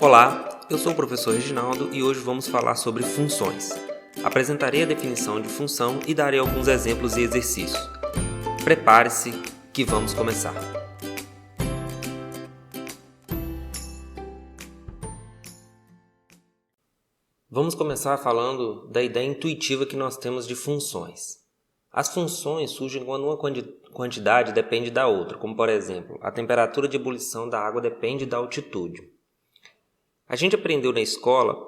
Olá, eu sou o professor Reginaldo e hoje vamos falar sobre funções. Apresentarei a definição de função e darei alguns exemplos e exercícios. Prepare-se que vamos começar. Vamos começar falando da ideia intuitiva que nós temos de funções. As funções surgem quando uma quantidade depende da outra, como por exemplo, a temperatura de ebulição da água depende da altitude. A gente aprendeu na escola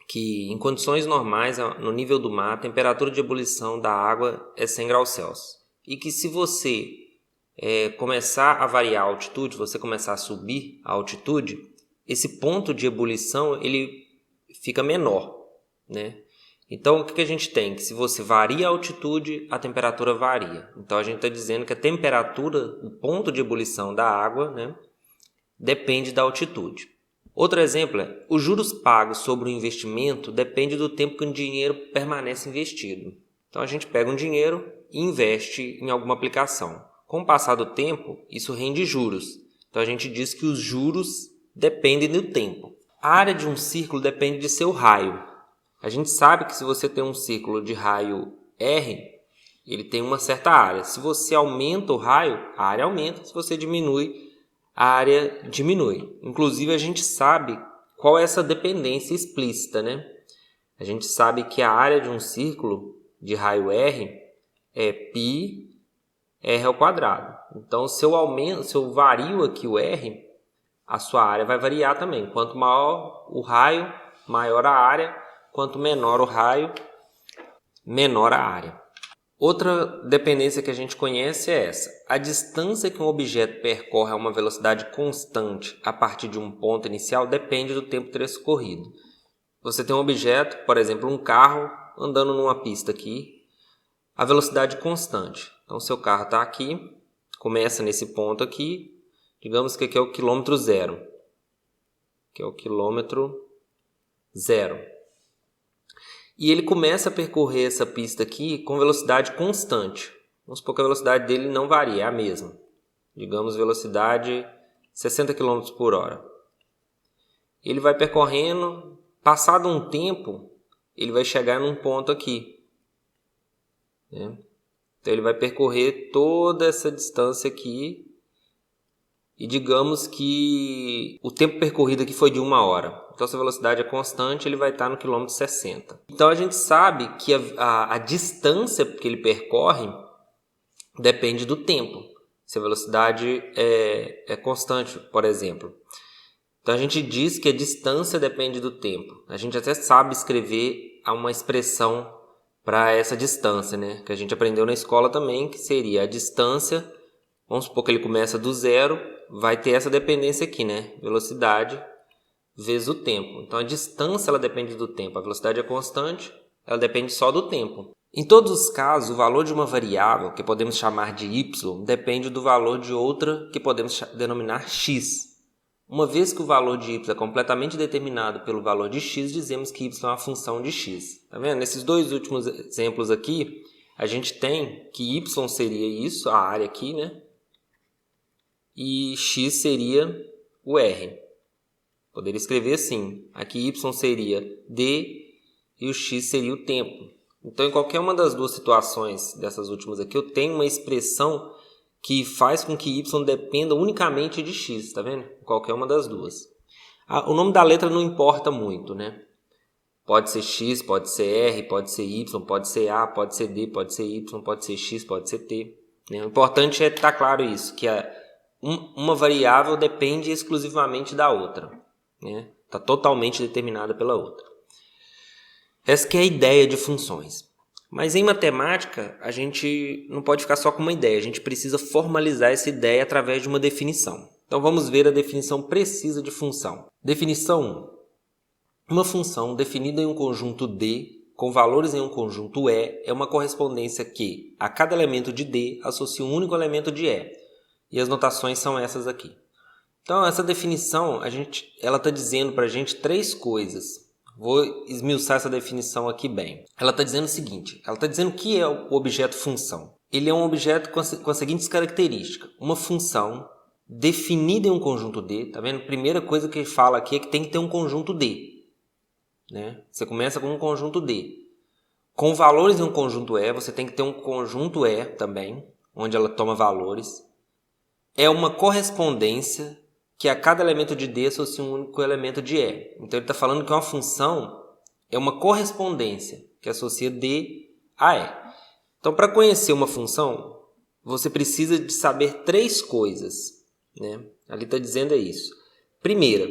que em condições normais, no nível do mar, a temperatura de ebulição da água é 100 graus Celsius. E que se você começar a variar a altitude, você começar a subir a altitude, esse ponto de ebulição ele fica menor, né? Então, o que a gente tem? Que se você varia a altitude, a temperatura varia. Então, a gente está dizendo que a temperatura, o ponto de ebulição da água, né, depende da altitude. Outro exemplo é, os juros pagos sobre o investimento depende do tempo que o dinheiro permanece investido. Então, a gente pega um dinheiro e investe em alguma aplicação. Com o passar do tempo, isso rende juros. Então, a gente diz que os juros dependem do tempo. A área de um círculo depende de seu raio. A gente sabe que se você tem um círculo de raio R, ele tem uma certa área. Se você aumenta o raio, a área aumenta. Se você diminui, a área diminui. Inclusive, a gente sabe qual é essa dependência explícita, né? A gente sabe que a área de um círculo de raio R é πr ao quadrado. Então, se eu vario aqui o R, a sua área vai variar também. Quanto maior o raio, maior a área. Quanto menor o raio, menor a área. Outra dependência que a gente conhece é essa. A distância que um objeto percorre a uma velocidade constante a partir de um ponto inicial depende do tempo transcorrido. Você tem um objeto, por exemplo, um carro andando numa pista aqui, a velocidade constante. Então, seu carro está aqui, começa nesse ponto aqui, digamos que aqui é o quilômetro zero. Que é o quilômetro zero. E ele começa a percorrer essa pista aqui com velocidade constante. Vamos supor que a velocidade dele não varia, é a mesma. Digamos velocidade 60 km por hora. Ele vai percorrendo, passado um tempo, ele vai chegar num ponto aqui, né? Então ele vai percorrer toda essa distância aqui. E digamos que o tempo percorrido aqui foi de 1 hora. Então, se a velocidade é constante, ele vai estar no quilômetro 60. Então, a gente sabe que a distância que ele percorre depende do tempo. Se a velocidade é constante, por exemplo. Então, a gente diz que a distância depende do tempo. A gente até sabe escrever uma expressão para essa distância, né? Que a gente aprendeu na escola também, que seria a distância. Vamos supor que ele começa do zero, vai ter essa dependência aqui, né? Velocidade vezes o tempo. Então, a distância ela depende do tempo. A velocidade é constante, ela depende só do tempo. Em todos os casos, o valor de uma variável, que podemos chamar de y, depende do valor de outra, que podemos denominar x. Uma vez que o valor de y é completamente determinado pelo valor de x, dizemos que y é uma função de x. Tá vendo? Nesses dois últimos exemplos aqui, a gente tem que y seria isso, a área aqui, né? E x seria o R. Poderia escrever assim. Aqui y seria d e o x seria o tempo. Então, em qualquer uma das duas situações dessas últimas aqui, eu tenho uma expressão que faz com que y dependa unicamente de x, tá vendo? Em qualquer uma das duas. O nome da letra não importa muito, né? Pode ser x, pode ser r, pode ser y, pode ser a, pode ser d, pode ser y, pode ser x, pode ser t. O importante é estar claro isso, que uma variável depende exclusivamente da outra, né? Está totalmente determinada pela outra. Essa que é a ideia de funções. Mas em matemática, a gente não pode ficar só com uma ideia, a gente precisa formalizar essa ideia através de uma definição. Então vamos ver a definição precisa de função. Definição 1. Uma função definida em um conjunto D, com valores em um conjunto E, é uma correspondência que, a cada elemento de D, associa um único elemento de E. E as notações são essas aqui. Então, essa definição, ela está dizendo para a gente três coisas. Vou esmiuçar essa definição aqui bem. Ela está dizendo o seguinte, ela está dizendo o que é o objeto função. Ele é um objeto com as seguintes características. Uma função definida em um conjunto D. Tá vendo? Primeira coisa que ele fala aqui é que tem que ter um conjunto D. Né? Você começa com um conjunto D. Com valores em um conjunto E, você tem que ter um conjunto E também, onde ela toma valores. É uma correspondência que a cada elemento de D associa um único elemento de E. Então ele está falando que uma função é uma correspondência que associa D a E. Então, para conhecer uma função, você precisa de saber 3 coisas. Né? Ali está dizendo isso. Primeira,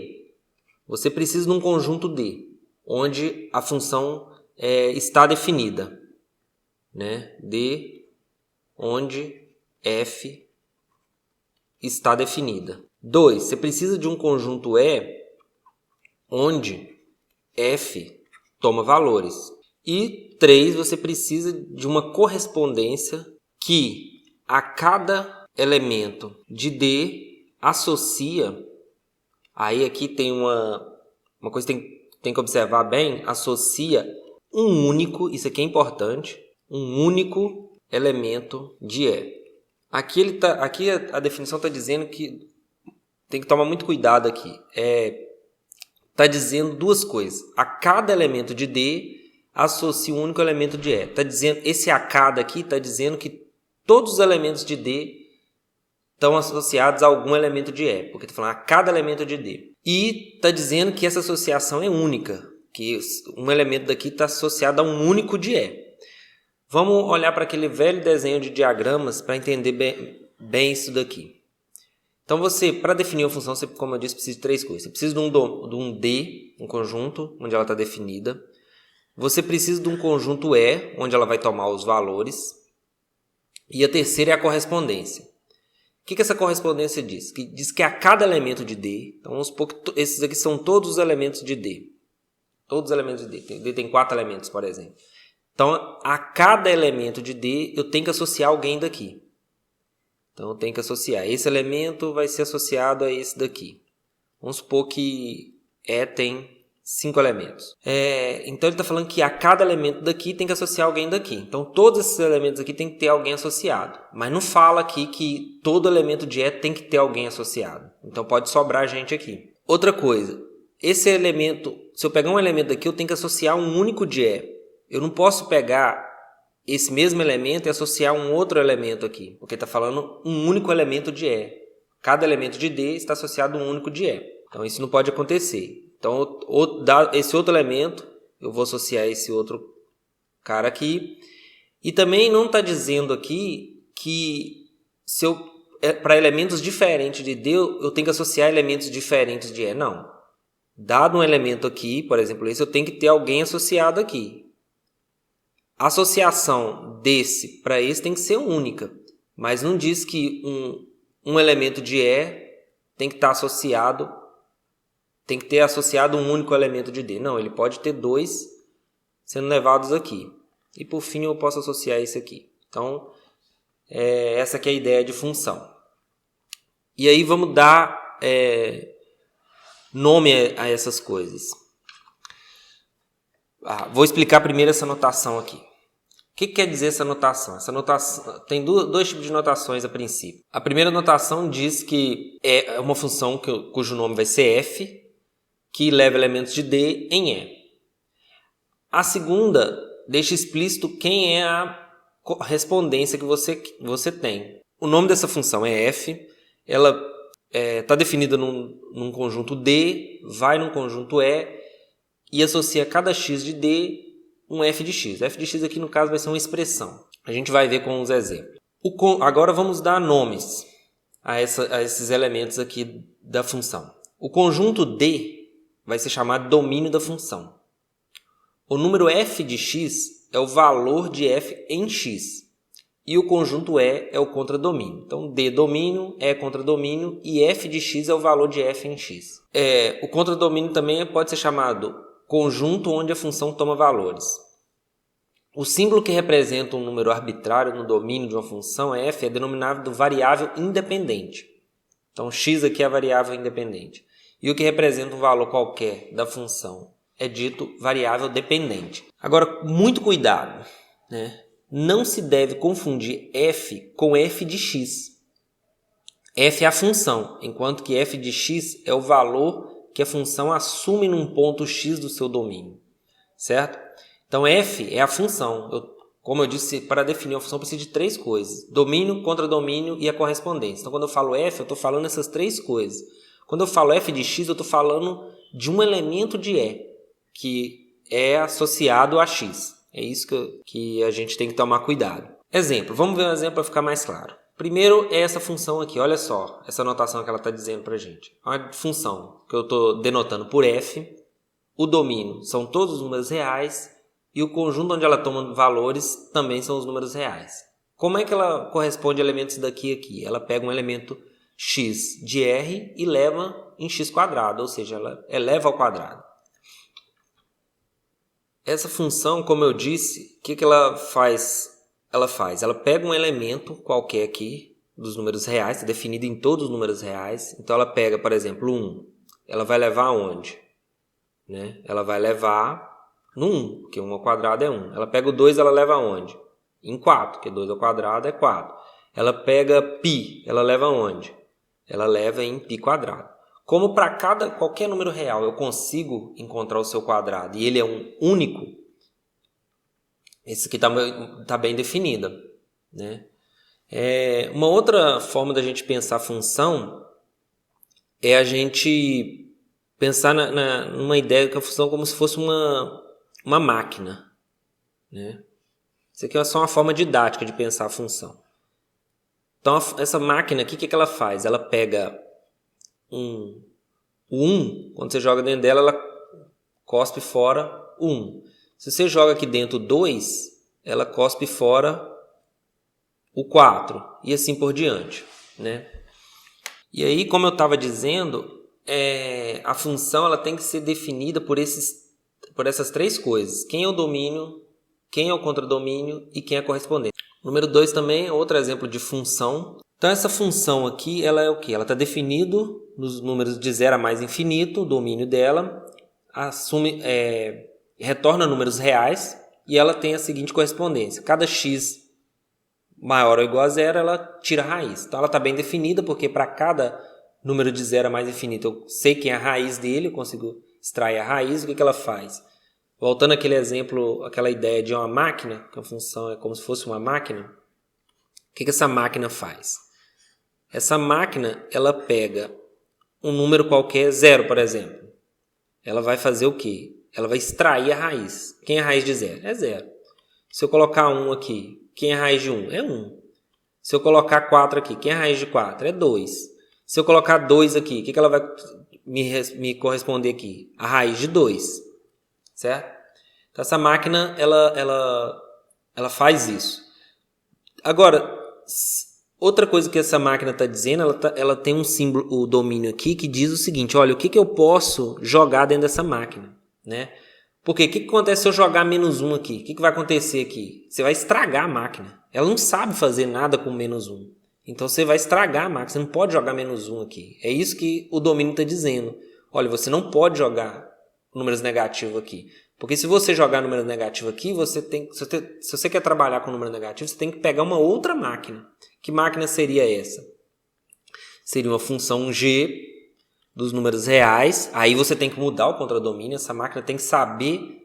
você precisa de um conjunto D, onde a função está definida. Né? D, onde F está definida. 2, você precisa de um conjunto E, onde F toma valores. E 3, você precisa de uma correspondência que a cada elemento de D associa. Aí aqui tem uma coisa que tem que observar bem, associa um único, isso aqui é importante, um único elemento de E. Aqui a definição está dizendo que tem que tomar muito cuidado aqui. Está dizendo 2 coisas. A cada elemento de D associa um único elemento de E. Tá dizendo, esse a cada aqui está dizendo que todos os elementos de D estão associados a algum elemento de E, porque está falando a cada elemento de D. E está dizendo que essa associação é única, que um elemento daqui está associado a um único de E. Vamos olhar para aquele velho desenho de diagramas para entender bem isso daqui. Então você, para definir uma função, você, como eu disse, precisa de 3 coisas. Você precisa de um D, um conjunto, onde ela está definida. Você precisa de um conjunto E, onde ela vai tomar os valores. E a terceira é a correspondência. O que essa correspondência diz? Diz que a cada elemento de D, então vamos supor que esses aqui são todos os elementos de D. Todos os elementos de D. D tem 4 elementos, por exemplo. Então, a cada elemento de D, eu tenho que associar alguém daqui. Então, eu tenho que associar. Esse elemento vai ser associado a esse daqui. Vamos supor que E tem 5 elementos. Então, ele está falando que a cada elemento daqui tem que associar alguém daqui. Então, todos esses elementos aqui tem que ter alguém associado. Mas não fala aqui que todo elemento de E tem que ter alguém associado. Então, pode sobrar gente aqui. Outra coisa. Esse elemento, se eu pegar um elemento daqui, eu tenho que associar um único de E. Eu não posso pegar esse mesmo elemento e associar um outro elemento aqui, porque está falando um único elemento de E. Cada elemento de D está associado a um único de E. Então, isso não pode acontecer. Então, esse outro elemento, eu vou associar esse outro cara aqui. E também não está dizendo aqui que para elementos diferentes de D, eu tenho que associar elementos diferentes de E. Não. Dado um elemento aqui, por exemplo, esse, eu tenho que ter alguém associado aqui. A associação desse para esse tem que ser única, mas não diz que um elemento de E tem que estar associado, tem que ter associado um único elemento de D. Não, ele pode ter 2 sendo levados aqui. E por fim eu posso associar esse aqui. Então, essa aqui é a ideia de função. E aí vamos dar nome a essas coisas. Vou explicar primeiro essa notação aqui. O que quer dizer essa notação? Essa notação tem 2 tipos de notações a princípio. A primeira notação diz que é uma função cujo nome vai ser f, que leva elementos de D em E. A segunda deixa explícito quem é a correspondência que você tem. O nome dessa função é f, ela está definida num conjunto D, vai num conjunto E associa cada x de D um f de x. F de x aqui no caso vai ser uma expressão. A gente vai ver com os exemplos. Agora vamos dar nomes a esses elementos aqui da função. O conjunto D vai ser chamado domínio da função. O número f de x é o valor de f em x. E o conjunto E é o contradomínio. Então, D domínio, E contradomínio e f de x é o valor de f em x. O contradomínio também pode ser chamado conjunto onde a função toma valores. O símbolo que representa um número arbitrário no domínio de uma função f é denominado variável independente. Então, x aqui é a variável independente. E o que representa um valor qualquer da função é dito variável dependente. Agora, muito cuidado, né? Não se deve confundir f com f de x. f é a função, enquanto que f de x é o valor que a função assume num ponto x do seu domínio, certo? Então, f é a função. Como eu disse, para definir uma função precisa de 3 coisas: domínio, contradomínio e a correspondência. Então, quando eu falo f, eu estou falando essas 3 coisas. Quando eu falo f de x, eu estou falando de um elemento de E, que é associado a x. É isso que a gente tem que tomar cuidado. Exemplo, vamos ver um exemplo para ficar mais claro. Primeiro é essa função aqui, olha só, essa notação que ela está dizendo para a gente. Uma função que eu estou denotando por f, o domínio são todos os números reais e o conjunto onde ela toma valores também são os números reais. Como é que ela corresponde a elementos daqui e aqui? Ela pega um elemento x de R e leva em x quadrado, ou seja, ela eleva ao quadrado. Essa função, como eu disse, o que ela faz? Ela pega um elemento qualquer aqui dos números reais, definido em todos os números reais. Então ela pega, por exemplo, 1. Ela vai levar aonde? Né? Ela vai levar no 1, porque 1 ao quadrado é 1. Ela pega o 2, ela leva aonde? Em 4, porque 2 ao quadrado é 4. Ela pega π, ela leva aonde? Ela leva em π quadrado. Como para qualquer número real eu consigo encontrar o seu quadrado e ele é um único, esse aqui está bem definida, né? Uma outra forma da gente pensar a função é a gente pensar numa ideia que a função é como se fosse uma máquina, né? Isso aqui é só uma forma didática de pensar a função. Então, essa máquina aqui, o que ela faz? Ela pega o 1, quando você joga dentro dela, ela cospe fora o 1. Se você joga aqui dentro 2, ela cospe fora o 4 e assim por diante, né? E aí, como eu estava dizendo, a função ela tem que ser definida por essas 3 coisas: quem é o domínio, quem é o contradomínio e quem é a correspondência. Número 2 também é outro exemplo de função. Então, essa função aqui, ela é o quê? Ela está definida nos números de 0 a mais infinito, o domínio dela, retorna números reais e ela tem a seguinte correspondência: cada x maior ou igual a 0, ela tira a raiz. Então, ela está bem definida, porque para cada número de 0 a mais infinito, eu sei quem é a raiz dele, eu consigo extrair a raiz. O que ela faz? Voltando àquele exemplo, aquela ideia de uma máquina, que a função é como se fosse uma máquina, o que essa máquina faz? Essa máquina, ela pega um número qualquer, 0, por exemplo. Ela vai fazer o quê? Ela vai extrair a raiz. Quem é a raiz de 0? É 0. Se eu colocar 1 aqui, quem é a raiz de 1? É 1. Se eu colocar 4 aqui, quem é a raiz de 4? É 2. Se eu colocar 2 aqui, o que ela vai me corresponder aqui? A raiz de 2. Certo? Então, essa máquina, ela faz isso. Agora, outra coisa que essa máquina está dizendo, ela tem um símbolo, o domínio aqui, que diz o seguinte: olha, o que eu posso jogar dentro dessa máquina, né? Porque o que acontece se eu jogar menos 1 aqui? O que vai acontecer aqui? Você vai estragar a máquina. Ela não sabe fazer nada com menos 1. Então você vai estragar a máquina. Você não pode jogar menos 1 aqui. É isso que o domínio está dizendo. Olha, você não pode jogar números negativos aqui. Porque se você jogar número negativo aqui, se você quer trabalhar com número negativo, você tem que pegar uma outra máquina. Que máquina seria essa? Seria uma função g dos números reais. Aí você tem que mudar o contradomínio. Essa máquina tem que saber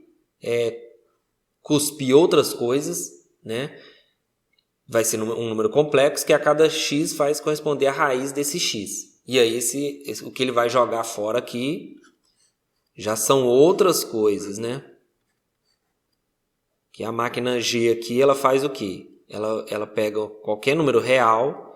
cuspir outras coisas, né? Vai ser um número complexo que a cada x faz corresponder a raiz desse x. E aí o que ele vai jogar fora aqui já são outras coisas, né? Que a máquina G aqui, ela faz o quê? Ela pega qualquer número real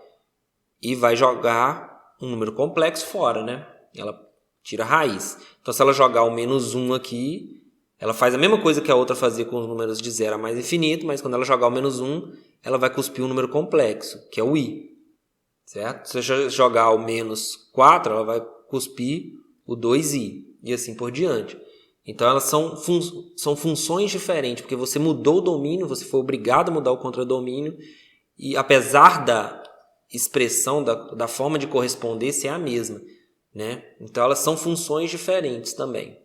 e vai jogar um número complexo fora, né? Ela tira a raiz. Então, se ela jogar o menos 1 aqui, ela faz a mesma coisa que a outra fazia com os números de 0 a mais infinito, mas quando ela jogar o menos 1, ela vai cuspir um número complexo, que é o i. Certo? Se você jogar o menos 4, ela vai cuspir o 2i. E assim por diante. Então elas são funções diferentes, porque você mudou o domínio, você foi obrigado a mudar o contradomínio, e apesar da expressão, da forma de corresponder ser a mesma, né? Então elas são funções diferentes também.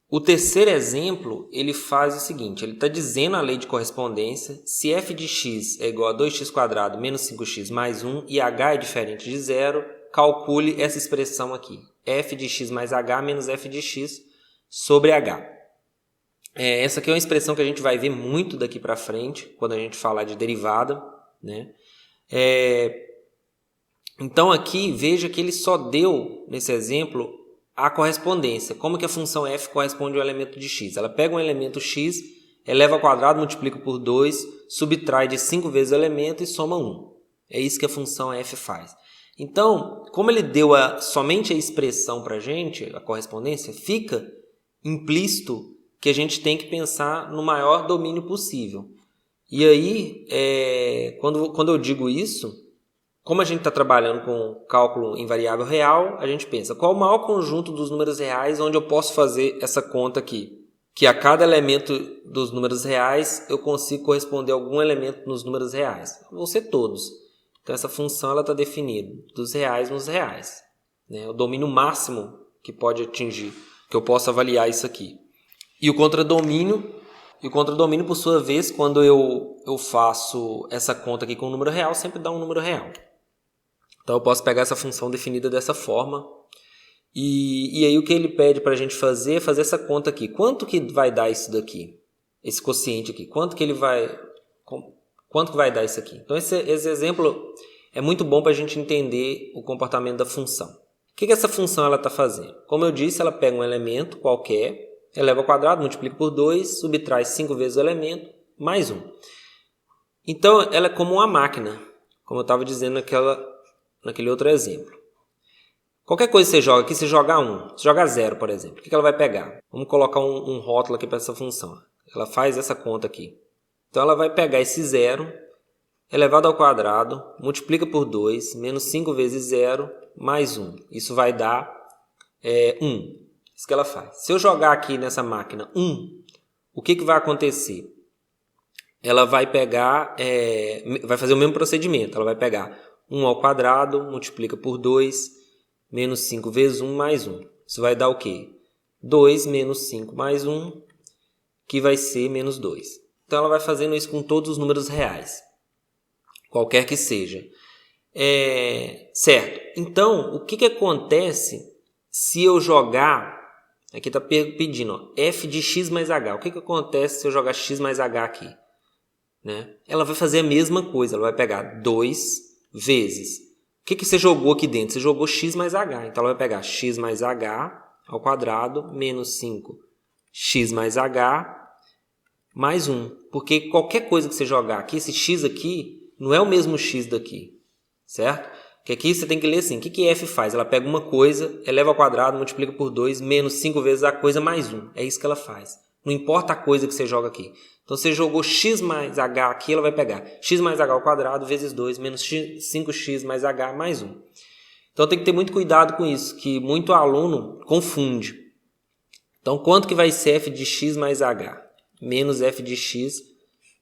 O terceiro exemplo, ele faz o seguinte, ele está dizendo a lei de correspondência, se f de x é igual a 2x² menos 5x mais 1 e h é diferente de zero, calcule essa expressão aqui, f de x mais h menos f de x sobre h. Essa aqui é uma expressão que a gente vai ver muito daqui para frente, quando a gente falar de derivada, né? Então aqui, veja que ele só deu, nesse exemplo, a correspondência. Como que a função f corresponde ao elemento de x? Ela pega um elemento x, eleva ao quadrado, multiplica por 2, subtrai de 5 vezes o elemento e soma 1. É isso que a função f faz. Então, como ele deu somente a expressão para a gente, a correspondência, fica implícito que a gente tem que pensar no maior domínio possível. E aí, quando eu digo isso, como a gente está trabalhando com cálculo em variável real, a gente pensa, qual o maior conjunto dos números reais onde eu posso fazer essa conta aqui? Que a cada elemento dos números reais eu consigo corresponder a algum elemento nos números reais. Vão ser todos. Então essa função está definida dos reais nos reais. Né? O domínio máximo que pode atingir, que eu posso avaliar isso aqui. E o contradomínio, por sua vez, quando eu faço essa conta aqui com um número real, sempre dá um número real. Então eu posso pegar essa função definida dessa forma. E aí o que ele pede para a gente fazer é fazer essa conta aqui. Quanto que vai dar isso daqui? Esse quociente aqui. Quanto que vai dar isso aqui? Então esse exemplo é muito bom para a gente entender o comportamento da função. O que essa função está fazendo? Como eu disse, ela pega um elemento qualquer, eleva ao quadrado, multiplica por 2, subtrai 5 vezes o elemento, mais 1. Então ela é como uma máquina, como eu estava dizendo naquele outro exemplo. Qualquer coisa que você joga aqui, você joga 1, você joga 0, por exemplo. O que ela vai pegar? Vamos colocar um rótulo aqui para essa função. Ela faz essa conta aqui. Então ela vai pegar esse 0, elevado ao quadrado, multiplica por 2, menos 5 vezes 0, mais 1. Isso vai dar 1. Isso que ela faz. Se eu jogar aqui nessa máquina 1, o que vai acontecer? Ela vai pegar, vai fazer o mesmo procedimento. Ela vai pegar 1 ao quadrado, multiplica por 2, menos 5 vezes 1 mais 1. Isso vai dar o quê? 2 menos 5 mais 1, que vai ser menos 2. Então ela vai fazendo isso com todos os números reais, qualquer que seja. Certo. Então, o que acontece se eu jogar, aqui está pedindo, f de x mais h. O que acontece se eu jogar x mais h aqui? Né? Ela vai fazer a mesma coisa, ela vai pegar 2 vezes. O que você jogou aqui dentro? Você jogou x mais h. Então ela vai pegar x mais h ao quadrado menos 5x mais h mais 1. Porque qualquer coisa que você jogar aqui, esse x aqui não é o mesmo x daqui. Certo? Porque aqui você tem que ler assim, o que f faz? Ela pega uma coisa, eleva ao quadrado, multiplica por 2, menos 5 vezes a coisa mais 1. É isso que ela faz. Não importa a coisa que você joga aqui. Então, você jogou x mais h aqui, ela vai pegar x mais h ao quadrado vezes 2, menos 5x mais h mais 1. Então, tem que ter muito cuidado com isso, que muito aluno confunde. Então, quanto que vai ser f de x mais h? Menos f de x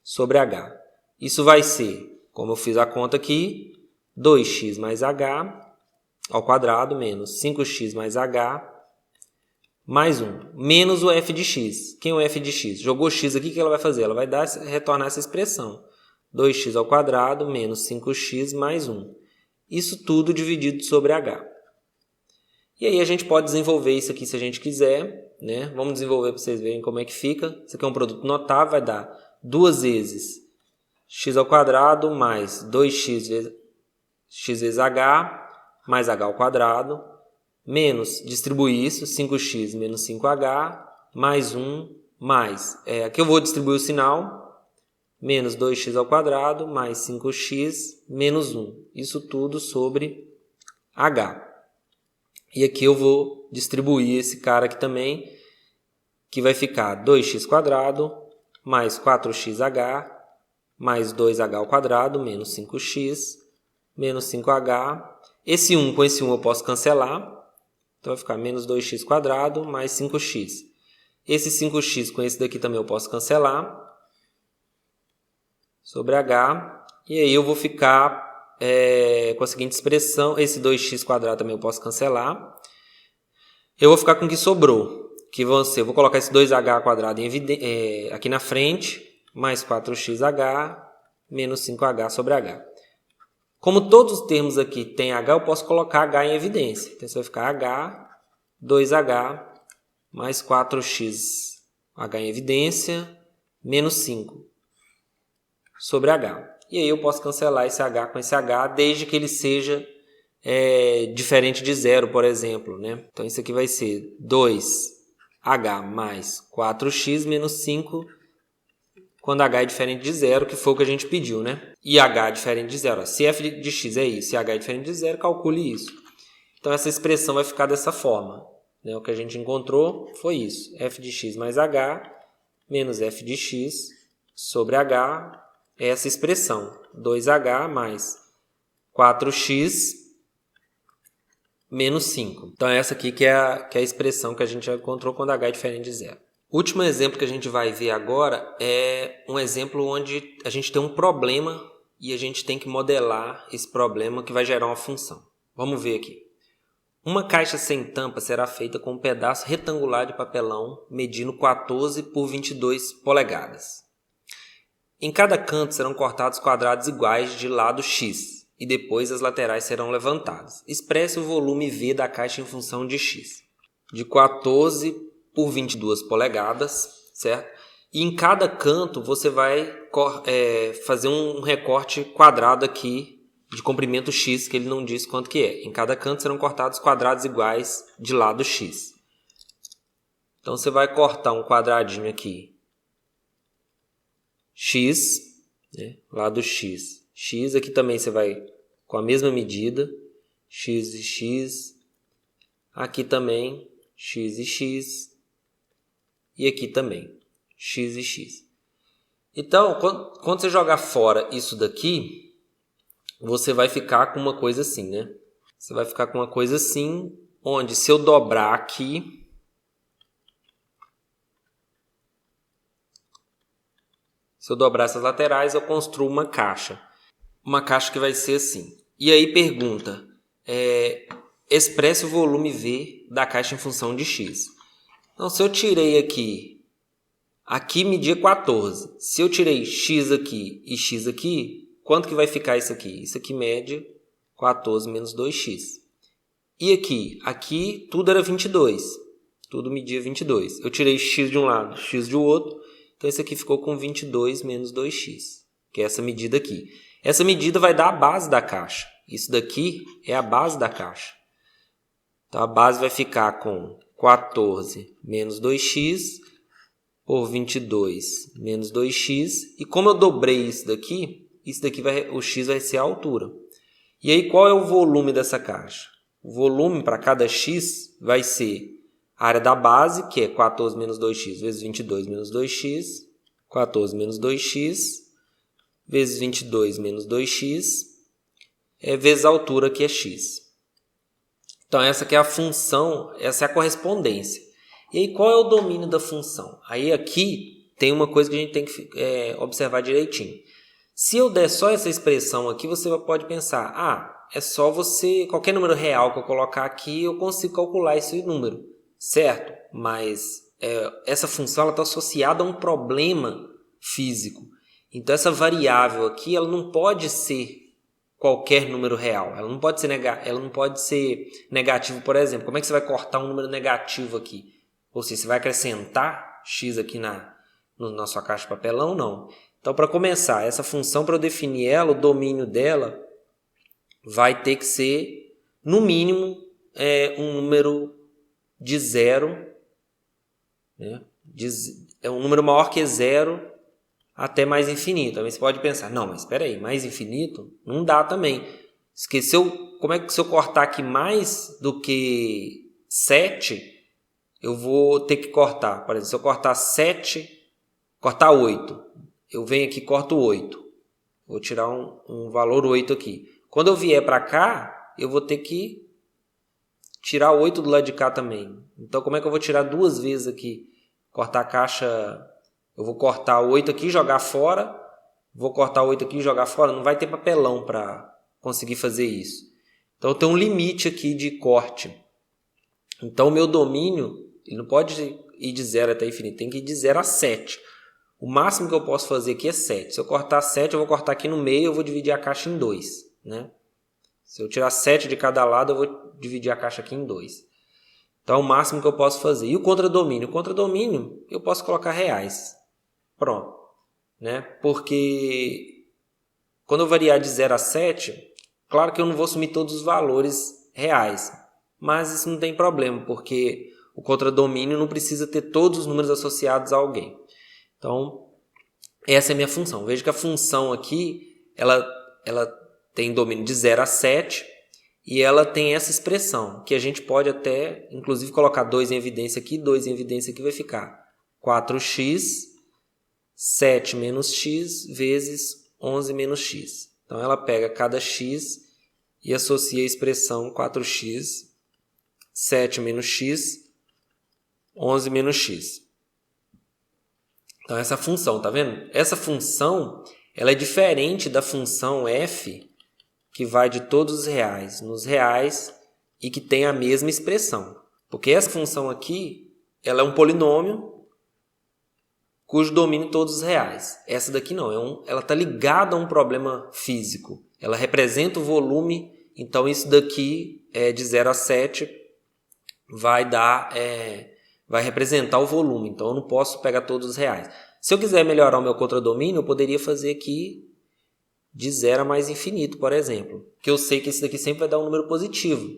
sobre h. Isso vai ser, como eu fiz a conta aqui, 2x mais h ao quadrado menos 5x mais h mais 1, menos o f de x. Quem é o f de x? Jogou x aqui, o que ela vai fazer? Ela vai retornar essa expressão. 2x ao quadrado menos 5x mais 1. Isso tudo dividido sobre h. E aí a gente pode desenvolver isso aqui se a gente quiser. Né? Vamos desenvolver para vocês verem como é que fica. Isso aqui é um produto notável, vai dar 2 vezes x ao quadrado mais 2x vezes h mais h ao quadrado. Menos, distribuir isso, 5x menos 5h, mais 1, mais, aqui eu vou distribuir o sinal, menos 2x ao quadrado, mais 5x, menos 1. Isso tudo sobre h. E aqui eu vou distribuir esse cara aqui também, que vai ficar 2x quadrado, mais 4xh, mais 2h ao quadrado, menos 5x, menos 5h. Esse 1 com esse 1 eu posso cancelar. Então vai ficar menos 2x quadrado mais 5x. Esse 5x com esse daqui também eu posso cancelar. Sobre h. E aí eu vou ficar com a seguinte expressão. Esse 2x quadrado também eu posso cancelar. Eu vou ficar com o que sobrou. que vão ser, vou colocar esse 2h² aqui na frente, mais 4xh menos 5h sobre h. Como todos os termos aqui têm h, eu posso colocar h em evidência. Então, isso vai ficar h, 2h, mais 4xh em evidência, menos 5 sobre h. E aí eu posso cancelar esse h com esse h, desde que ele seja diferente de zero, por exemplo, né? Então, isso aqui vai ser 2h mais 4x menos 5, quando h é diferente de zero, que foi o que a gente pediu, né? E h é diferente de zero. Se f de x é isso, se h é diferente de zero, calcule isso. Então, essa expressão vai ficar dessa forma, né? O que a gente encontrou foi isso. F de x mais h menos f de x sobre h é essa expressão. 2h mais 4x menos 5. Então, é essa aqui que é a expressão que a gente já encontrou quando h é diferente de zero. O último exemplo que a gente vai ver agora é um exemplo onde a gente tem um problema e a gente tem que modelar esse problema que vai gerar uma função. Vamos ver aqui. Uma caixa sem tampa será feita com um pedaço retangular de papelão medindo 14 por 22 polegadas. Em cada canto serão cortados quadrados iguais de lado x e depois as laterais serão levantadas. Expresse o volume V da caixa em função de x. De 14 por 22 polegadas, certo? E em cada canto você vai fazer um recorte quadrado aqui de comprimento x, que ele não diz quanto que é. Em cada canto serão cortados quadrados iguais de lado x. Então você vai cortar um quadradinho aqui, x, né? Lado x. X aqui também você vai com a mesma medida, x e x. Aqui também, x e x. E aqui também, x e x. Então, quando você jogar fora isso daqui, você vai ficar com uma coisa assim, né? Você vai ficar com uma coisa assim, onde se eu dobrar aqui, se eu dobrar essas laterais, eu construo uma caixa. Uma caixa que vai ser assim. E aí pergunta, expresse o volume V da caixa em função de x. Então, se eu tirei aqui media 14. Se eu tirei x aqui e x aqui, quanto que vai ficar isso aqui? Isso aqui mede 14 menos 2x. E aqui tudo era 22. Tudo media 22. Eu tirei x de um lado, x do outro. Então, isso aqui ficou com 22 menos 2x, que é essa medida aqui. Essa medida vai dar a base da caixa. Isso daqui é a base da caixa. Então, a base vai ficar com 14 menos 2x por 22 menos 2x. E como eu dobrei isso daqui o x vai ser a altura. E aí, qual é o volume dessa caixa? O volume para cada x vai ser a área da base, que é 14 menos 2x vezes 22 menos 2x. 14 menos 2x vezes 22 menos 2x vezes a altura, que é x. Então, essa aqui é a função, essa é a correspondência. E aí, qual é o domínio da função? Aí, aqui, tem uma coisa que a gente tem que observar direitinho. Se eu der só essa expressão aqui, você pode pensar, é só qualquer número real que eu colocar aqui, eu consigo calcular esse número, certo? Mas essa função está associada a um problema físico. Então, essa variável aqui, ela não pode ser qualquer número real. Ela não pode ser negativo, por exemplo. Como é que você vai cortar um número negativo aqui? Ou seja, você vai acrescentar x aqui na sua caixa de papelão? Não. Então, para começar, essa função, para eu definir ela, o domínio dela vai ter que ser, no mínimo, um número de zero, né? Um número maior que zero até mais infinito. Também você pode pensar, não, mas espera aí, mais infinito? Não dá também. Como é que se eu cortar aqui mais do que 7, eu vou ter que cortar. Por exemplo, se eu cortar 7, cortar 8, eu venho aqui e corto 8. Vou tirar um valor 8 aqui. Quando eu vier para cá, eu vou ter que tirar 8 do lado de cá também. Então, como é que eu vou tirar duas vezes aqui? Cortar a caixa... Eu vou cortar 8 aqui e jogar fora. Vou cortar 8 aqui e jogar fora. Não vai ter papelão para conseguir fazer isso. Então, eu tenho um limite aqui de corte. Então, o meu domínio ele não pode ir de 0 até infinito, tem que ir de 0 a 7. O máximo que eu posso fazer aqui é 7. Se eu cortar 7, eu vou cortar aqui no meio, eu vou dividir a caixa em 2, né? Se eu tirar 7 de cada lado, eu vou dividir a caixa aqui em 2. Então, é o máximo que eu posso fazer. E o contradomínio? O contradomínio, eu posso colocar reais. Pronto. Né? Porque quando eu variar de 0 a 7, claro que eu não vou assumir todos os valores reais. Mas isso não tem problema, porque o contradomínio não precisa ter todos os números associados a alguém. Então, essa é a minha função. Veja que a função aqui, ela tem domínio de 0 a 7 e ela tem essa expressão, que a gente pode até, inclusive, colocar 2 em evidência aqui, 2 em evidência aqui, vai ficar 4x, 7 menos x, vezes 11 menos x. Então, ela pega cada x e associa a expressão 4x, 7 menos x, 11 menos x. Então, essa função, tá vendo? Essa função, ela é diferente da função f, que vai de todos os reais nos reais e que tem a mesma expressão. Porque essa função aqui, ela é um polinômio cujo domínio todos os reais. Essa daqui não, ela está ligada a um problema físico. Ela representa o volume, então isso daqui de 0 a 7 vai representar o volume. Então eu não posso pegar todos os reais. Se eu quiser melhorar o meu contradomínio, eu poderia fazer aqui de 0 a mais infinito, por exemplo. Que eu sei que esse daqui sempre vai dar um número positivo.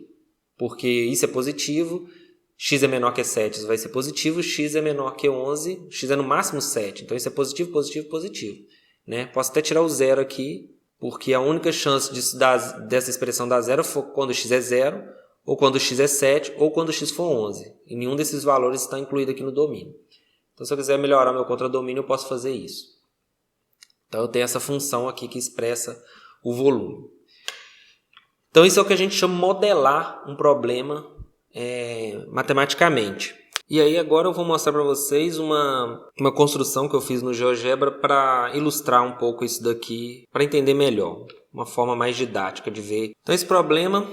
Porque isso é positivo, x é menor que 7, isso vai ser positivo, x é menor que 11, x é no máximo 7. Então isso é positivo, positivo, positivo. Né? Posso até tirar o 0 aqui, porque a única chance dessa expressão dar 0 for quando x é 0, ou quando x é 7, ou quando x for 11. E nenhum desses valores está incluído aqui no domínio. Então se eu quiser melhorar meu contradomínio, eu posso fazer isso. Então eu tenho essa função aqui que expressa o volume. Então isso é o que a gente chama de modelar um problema matematicamente. E aí agora eu vou mostrar para vocês uma construção que eu fiz no GeoGebra para ilustrar um pouco isso daqui, para entender melhor, uma forma mais didática de ver. Então esse problema,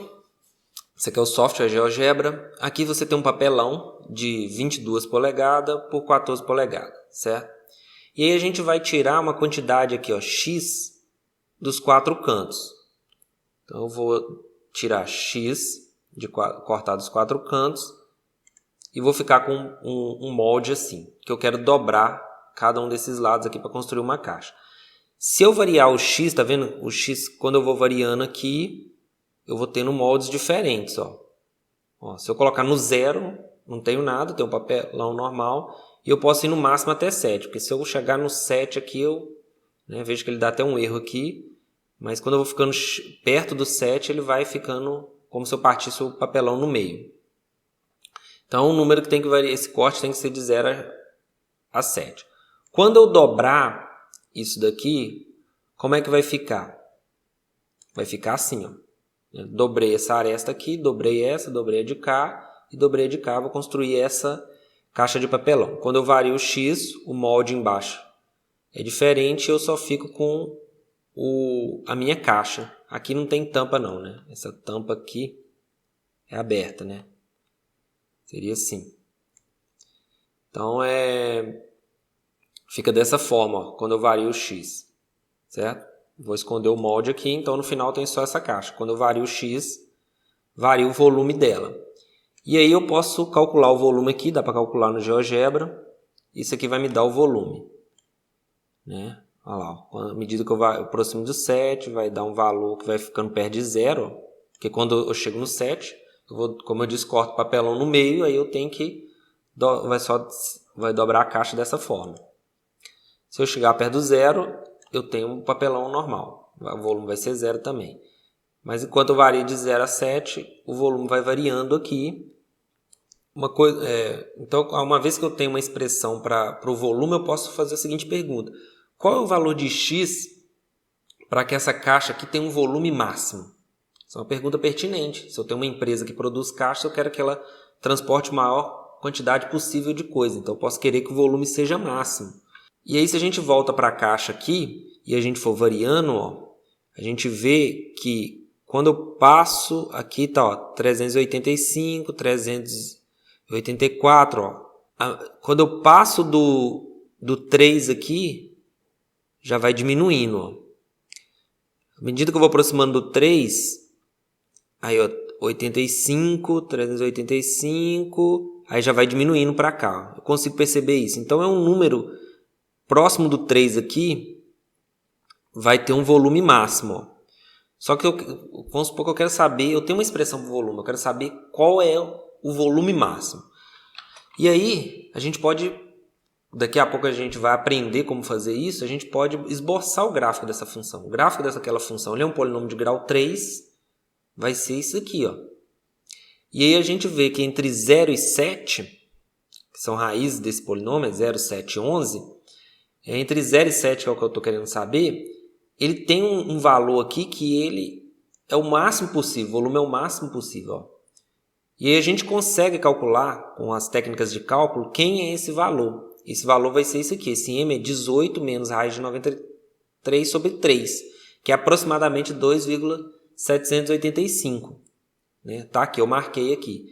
esse aqui é o software GeoGebra. Aqui você tem um papelão de 22 polegadas por 14 polegadas, certo? E aí a gente vai tirar uma quantidade aqui, ó, x, dos 4 cantos. Então eu vou tirar x, cortar dos 4 cantos, e vou ficar com um molde assim, que eu quero dobrar cada um desses lados aqui para construir uma caixa. Se eu variar o x, tá vendo? O x, quando eu vou variando aqui, eu vou tendo moldes diferentes, ó. Se eu colocar no 0, não tenho nada, tenho um papelão normal, e eu posso ir no máximo até 7, porque se eu chegar no 7 aqui, eu vejo que ele dá até um erro aqui, mas quando eu vou ficando perto do 7, ele vai ficando como se eu partisse o papelão no meio. Então, o número que tem que variar, esse corte tem que ser de 0 a 7. Quando eu dobrar isso daqui, como é que vai ficar? Vai ficar assim, ó. Eu dobrei essa aresta aqui, dobrei essa, dobrei a de cá e dobrei a de cá. Vou construir essa caixa de papelão. Quando eu vario o x, o molde embaixo é diferente, eu só fico com a minha caixa. Aqui não tem tampa não, né? Essa tampa aqui é aberta, né? Seria assim. Então, fica dessa forma, ó, quando eu vario o x, certo? Vou esconder o molde aqui, então no final tem só essa caixa. Quando eu vario o x, vario o volume dela. E aí eu posso calcular o volume aqui, dá para calcular no GeoGebra. Isso aqui vai me dar o volume. Né? Olha lá, ó. À medida que eu aproximo do 7, vai dar um valor que vai ficando perto de 0. Ó. Porque quando eu chego no 7, como eu disse, corto o papelão no meio, aí eu tenho que vai dobrar a caixa dessa forma. Se eu chegar perto do 0, eu tenho um papelão normal. O volume vai ser 0 também. Mas enquanto eu vario de 0 a 7, o volume vai variando aqui. Então, uma vez que eu tenho uma expressão para o volume, eu posso fazer a seguinte pergunta. Qual é o valor de x para que essa caixa aqui tenha um volume máximo? Essa é uma pergunta pertinente. Se eu tenho uma empresa que produz caixas, eu quero que ela transporte a maior quantidade possível de coisa. Então, eu posso querer que o volume seja máximo. E aí, se a gente volta para a caixa aqui e a gente for variando, ó, a gente vê que quando eu passo aqui, tá, ó, 385, 384, ó, quando eu passo do 3 aqui, já vai diminuindo. Ó. À medida que eu vou aproximando do 3, aí ó, 85, 385, aí já vai diminuindo para cá. Eu consigo perceber isso. Então é um número próximo do 3 aqui, vai ter um volume máximo. Ó. Só que vamos supor que eu quero saber, eu tenho uma expressão para o volume, eu quero saber qual é o volume máximo. E aí, a gente pode, daqui a pouco a gente vai aprender como fazer isso, a gente pode esboçar o gráfico dessa função. O gráfico daquela função, ele é um polinômio de grau 3, vai ser isso aqui, ó. E aí a gente vê que entre 0 e 7, que são raízes desse polinômio, 0, 7 e 11, entre 0 e 7, que é o que eu estou querendo saber, ele tem um valor aqui que ele é o máximo possível, o volume é o máximo possível. Ó. E aí a gente consegue calcular, com as técnicas de cálculo, quem é esse valor. Esse valor vai ser isso aqui, esse m é 18 menos raiz de 93 sobre 3, que é aproximadamente 2,785. Né? Tá aqui, eu marquei aqui.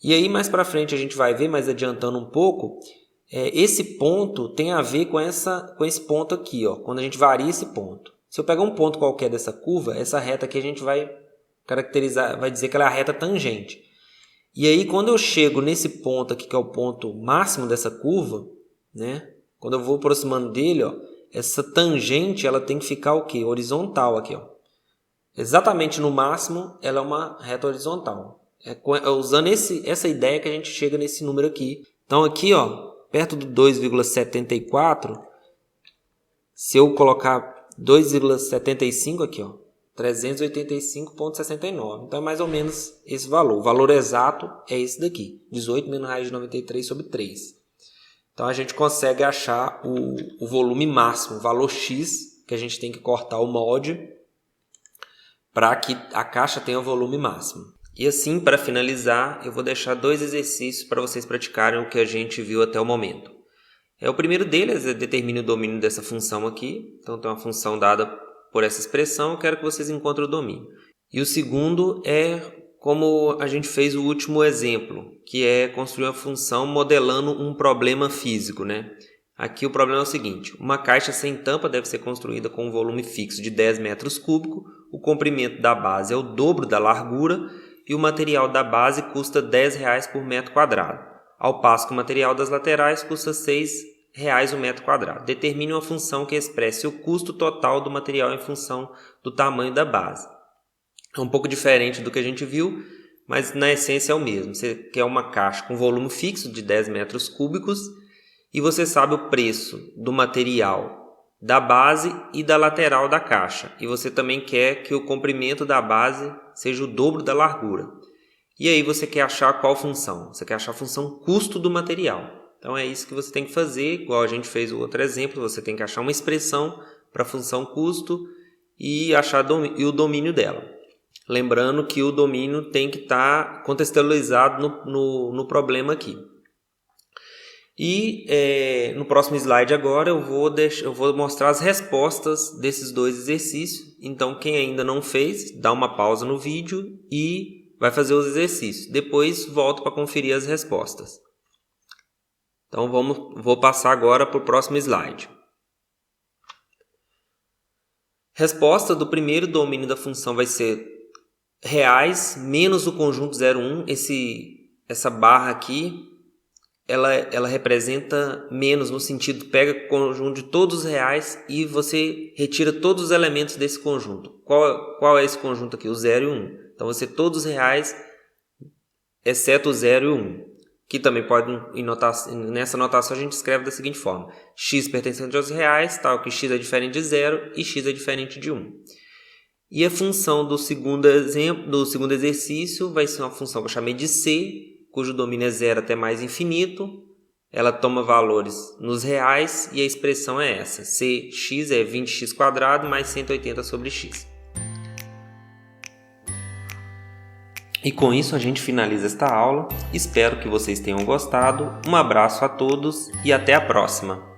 E aí mais para frente a gente vai ver, mas adiantando um pouco, esse ponto tem a ver com esse ponto aqui, ó, quando a gente varia esse ponto. Se eu pegar um ponto qualquer dessa curva, essa reta aqui a gente vai caracterizar, vai dizer que ela é a reta tangente. E aí quando eu chego nesse ponto aqui, que é o ponto máximo dessa curva, né, quando eu vou aproximando dele, ó, essa tangente ela tem que ficar o quê? Horizontal aqui, ó. Exatamente no máximo, ela é uma reta horizontal. É usando essa ideia que a gente chega nesse número aqui. Então aqui, ó, perto do 2,74, se eu colocar 2,75 aqui, ó, 385,69. Então é mais ou menos esse valor. O valor exato é esse daqui, 18 menos raiz de 93 sobre 3. Então a gente consegue achar o volume máximo, o valor X, que a gente tem que cortar o molde para que a caixa tenha o volume máximo. E assim, para finalizar, eu vou deixar 2 exercícios para vocês praticarem o que a gente viu até o momento. O primeiro deles é determine o domínio dessa função aqui. Então tem uma função dada por essa expressão, eu quero que vocês encontrem o domínio. E o segundo é como a gente fez o último exemplo, que é construir uma função modelando um problema físico, né? Aqui o problema é o seguinte, uma caixa sem tampa deve ser construída com um volume fixo de 10 metros cúbicos, o comprimento da base é o dobro da largura e o material da base custa R$10 por metro quadrado, ao passo que o material das laterais custa R$6 o metro quadrado. Determine uma função que expresse o custo total do material em função do tamanho da base. É um pouco diferente do que a gente viu, mas na essência é o mesmo. Você quer uma caixa com volume fixo de 10 metros cúbicos e você sabe o preço do material da base e da lateral da caixa. E você também quer que o comprimento da base seja o dobro da largura. E aí você quer achar qual função? Você quer achar a função custo do material. Então é isso que você tem que fazer, igual a gente fez o outro exemplo, você tem que achar uma expressão para a função custo e achar o domínio dela. Lembrando que o domínio tem que estar contextualizado no problema aqui. E no próximo slide agora eu vou mostrar as respostas desses 2 exercícios. Então quem ainda não fez, dá uma pausa no vídeo e vai fazer os exercícios. Depois volto para conferir as respostas. Então vou passar agora para o próximo slide. Resposta do primeiro domínio da função vai ser reais menos o conjunto 0,1. Essa barra aqui, ela representa menos no sentido, pega o conjunto de todos os reais e você retira todos os elementos desse conjunto. Qual é esse conjunto aqui? O 0 e o 1. Então você todos os reais, exceto o 0 e o 1. Que também pode, nessa notação a gente escreve da seguinte forma. X pertencente aos reais, tal que x é diferente de 0 e x é diferente de 1. E a função do segundo exercício vai ser uma função que eu chamei de C, cujo domínio é 0 até mais infinito. Ela toma valores nos reais e a expressão é essa. Cx é 20x² mais 180 sobre x. E com isso a gente finaliza esta aula. Espero que vocês tenham gostado. Um abraço a todos e até a próxima!